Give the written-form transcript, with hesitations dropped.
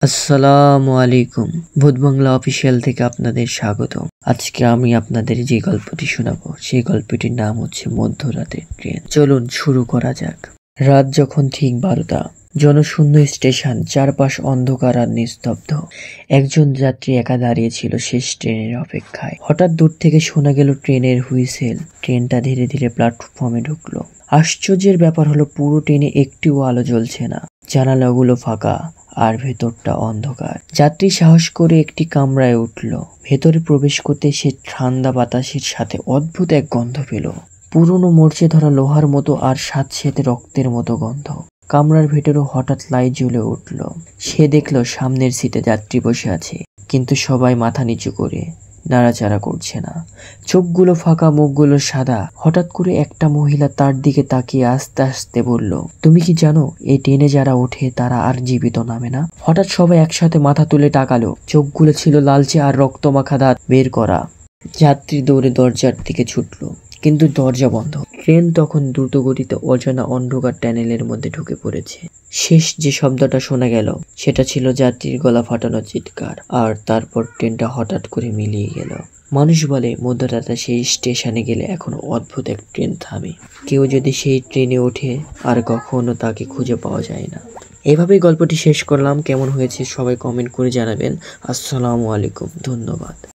আসসালামু আলাইকুম। ভূত বাংলা অফিসিয়াল থেকে আপনাদের স্বাগত। আজকে আমি আপনাদের যে গল্পটি শোনাবো সেই গল্পটির নাম হচ্ছে মধ্যরাতের ট্রেন। চলুন শুরু করা যাক। রাত যখন ঠিক 12টা, জনশূন্য স্টেশন, চারপাশ অন্ধকার আর নিস্তব্ধ। একজন যাত্রী একা দাঁড়িয়ে ছিল শেষ ট্রেনের অপেক্ষায়। হঠাৎ দূর থেকে শোনা গেল ট্রেনের হুইসেল। ট্রেনটা ধীরে ধীরে প্ল্যাটফর্মে ঢুকলো। আশ্চর্যের ব্যাপার হলো পুরো ট্রেনে একটিও আলো জ্বলছে না। জানালাগুলো ফাঁকা আর ভেতরটা অন্ধকার। যাত্রী সাহস করে একটি কামরায় উঠল। ভেতরে প্রবেশ করতে সে ঠান্ডা বাতাসের সাথে অদ্ভুত এক গন্ধ পেল। পুরনো মরচে ধরা লোহার মতো আর স্যাঁতসেঁতে রক্তের মতো গন্ধ। কামরার ভেতরে হঠাৎ লাইট জ্বলে উঠল। সে দেখল সামনের সিটে যাত্রী বসে আছে, কিন্তু সবাই মাথা নিচু করে, নাড়াচাড়া করছে না। চোখগুলো ফাঁকা, মুখগুলো সাদা। হঠাৎ করে একটা মহিলা তার দিকে তাকিয়ে আস্তে আস্তে বলল, তুমি কি জানো এই ট্রেনে যারা ওঠে তারা আর জীবিত নামে না? হঠাৎ সবাই একসাথে মাথা তুলে তাকালো। চোখগুলো ছিল লালচে আর রক্তমাখা দাঁত বের করা। যাত্রী দৌড়ে দরজার দিকে ছুটল, কিন্তু দরজা বন্ধ। ট্রেন তখন দ্রুত গতিতে অজানা অন্ধকার টানেলের মধ্যে ঢুকে পড়েছে। শেষ যে শব্দটা শোনা গেল সেটা ছিল যাত্রীর গলা ফাটানো চিৎকার। আর তারপর ট্রেনটা হঠাৎ করে মিলিয়ে গেল। মানুষ বলে মধ্যরাতে সেই স্টেশনে গেলে এখনো অদ্ভুত এক ট্রেন থামে। কেউ যদি সেই ট্রেনে ওঠে আর কখনো তাকে খুঁজে পাওয়া যায় না। এভাবেই গল্পটি শেষ করলাম। কেমন হয়েছে সবাই কমেন্ট করে জানাবেন। আসসালামু আলাইকুম, ধন্যবাদ।